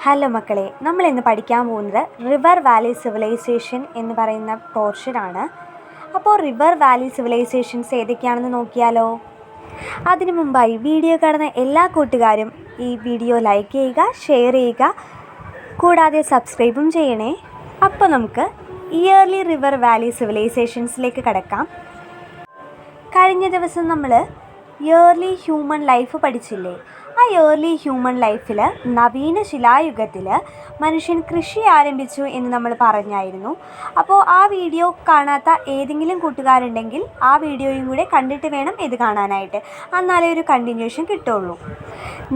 Hello മക്കളെ, നമ്മൾ ഇന്ന് പഠിക്കാൻ പോകുന്നത് റിവർ വാലി സിവിലൈസേഷൻ എന്ന് പറയുന്ന പോർഷനാണ്. അപ്പോൾ റിവർ വാലി സിവിലൈസേഷൻസ് ഏതൊക്കെയാണെന്ന് നോക്കിയാലോ. അതിനു മുമ്പായി വീഡിയോ കാണുന്ന എല്ലാ കൂട്ടുകാരും ഈ വീഡിയോ ലൈക്ക് ചെയ്യുക, ഷെയർ ചെയ്യുക, കൂടാതെ സബ്സ്ക്രൈബും ചെയ്യണേ. അപ്പോൾ നമുക്ക് ഇയർലി റിവർ വാലി സിവിലൈസേഷൻസിലേക്ക് കടക്കാം. കഴിഞ്ഞ ദിവസം നമ്മൾ ഇയർലി ഹ്യൂമൻ ലൈഫ് പഠിച്ചില്ലേ? ആ ഇയർലി ഹ്യൂമൻ ലൈഫിൽ നവീന ശിലായുഗത്തിൽ മനുഷ്യൻ കൃഷി ആരംഭിച്ചു എന്ന് നമ്മൾ പറഞ്ഞായിരുന്നു. അപ്പോൾ ആ വീഡിയോ കാണാത്ത ഏതെങ്കിലും കൂട്ടുകാരുണ്ടെങ്കിൽ ആ വീഡിയോയും കൂടെ കണ്ടിട്ട് വേണം ഇത് കാണാനായിട്ട്, എന്നാലേ ഒരു കണ്ടിന്യൂഷൻ കിട്ടുള്ളൂ.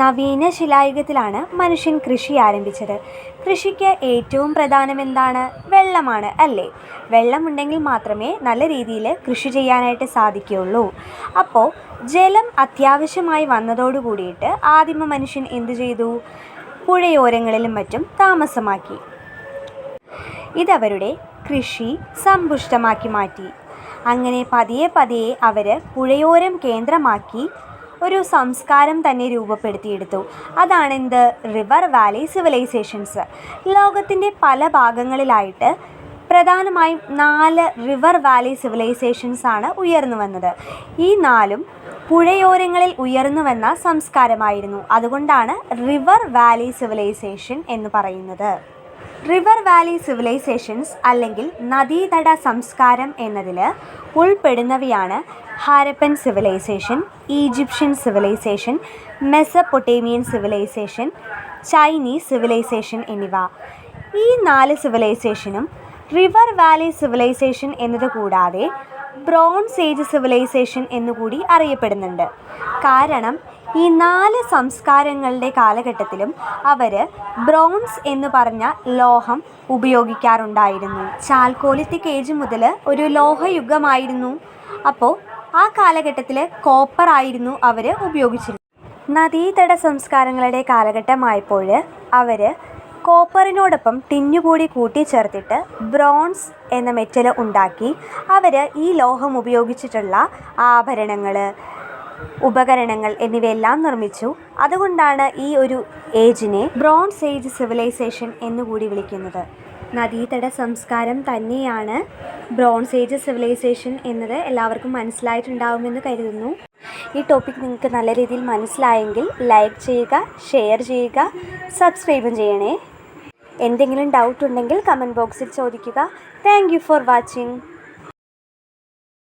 നവീന ശിലായുഗത്തിലാണ് മനുഷ്യൻ കൃഷി ആരംഭിച്ചത്. കൃഷിക്ക് ഏറ്റവും പ്രധാനം എന്താണ്? വെള്ളമാണ് അല്ലേ? വെള്ളമുണ്ടെങ്കിൽ മാത്രമേ നല്ല രീതിയിൽ കൃഷി ചെയ്യാനായിട്ട് സാധിക്കുകയുള്ളൂ. അപ്പോൾ ജലം അത്യാവശ്യമായി വന്നതോടു കൂടിയിട്ട് ആദിമ മനുഷ്യൻ എന്തു ചെയ്തു? പുഴയോരങ്ങളിലും മറ്റും താമസമാക്കി. ഇതവരുടെ കൃഷി സമ്പുഷ്ടമാക്കി മാറ്റി. അങ്ങനെ പതിയെ പതിയെ അവർ പുഴയോരം കേന്ദ്രമാക്കി ഒരു സംസ്കാരം തന്നെ രൂപപ്പെടുത്തിയെടുത്തു. അതാണെന്ത്? River valley civilizations. ലോകത്തിൻ്റെ പല ഭാഗങ്ങളിലായിട്ട് പ്രധാനമായും 4 റിവർ വാലി സിവിലൈസേഷൻസ് ആണ് ഉയർന്നു വന്നത്. ഈ 4ഉം പുഴയോരങ്ങളിൽ ഉയർന്നു വന്ന സംസ്കാരമായിരുന്നു. അതുകൊണ്ടാണ് റിവർ വാലി സിവിലൈസേഷൻ എന്ന് പറയുന്നത്. റിവർ വാലി സിവിലൈസേഷൻസ് അല്ലെങ്കിൽ നദീതട സംസ്കാരം എന്നതിൽ ഉൾപ്പെടുന്നവയാണ് Harappan civilization, Egyptian civilization, Mesopotamian civilization, Chinese civilization എന്നിവ. ഈ 4 സിവിലൈസേഷനും റിവർ വാലി സിവിലൈസേഷൻ എന്നത് കൂടാതെ ബ്രോൺസ് ഏജ് സിവിലൈസേഷൻ എന്നുകൂടി അറിയപ്പെടുന്നുണ്ട്. കാരണം ഈ 4 സംസ്കാരങ്ങളുടെ കാലഘട്ടത്തിലും അവർ ബ്രോൺസ് എന്ന് പറഞ്ഞ ലോഹം ഉപയോഗിക്കാറുണ്ടായിരുന്നു. ചാൽക്കോലിത്തിക് ഏജ് മുതൽ ഒരു ലോഹയുഗമായിരുന്നു. അപ്പോൾ ആ കാലഘട്ടത്തിൽ കോപ്പർ ആയിരുന്നു അവർ ഉപയോഗിച്ചിരുന്നത്. നദീതട സംസ്കാരങ്ങളുടെ കാലഘട്ടമായപ്പോൾ അവർ കോപ്പറിനോടൊപ്പം ടിന്നുകൂടി കൂട്ടിച്ചേർത്തിട്ട് ബ്രോൺസ് എന്ന മെറ്റൽ ഉണ്ടാക്കി അവർ ഈ ലോഹം ഉപയോഗിച്ചിട്ടുള്ള ആഭരണങ്ങൾ, ഉപകരണങ്ങൾ എന്നിവയെല്ലാം നിർമ്മിച്ചു. അതുകൊണ്ടാണ് ഈ ഒരു ഏജിനെ ബ്രോൺസ് ഏജ് സിവിലൈസേഷൻ എന്നുകൂടി വിളിക്കുന്നത്. നദീതട സംസ്കാരം തന്നെയാണ് ബ്രോൺസ് ഏജ് സിവിലൈസേഷൻ എന്നത് എല്ലാവർക്കും മനസ്സിലായിട്ടുണ്ടാവുമെന്ന് കരുതുന്നു. ഈ ടോപ്പിക് നിങ്ങൾക്ക് നല്ല രീതിയിൽ മനസ്സിലായെങ്കിൽ ലൈക്ക് ചെയ്യുക, ഷെയർ ചെയ്യുക, സബ്സ്ക്രൈബും ചെയ്യണേ. എന്തെങ്കിലും ഡൗട്ട് ഉണ്ടെങ്കിൽ കമൻറ്റ് ബോക്സിൽ ചോദിക്കുക. Thank you for watching.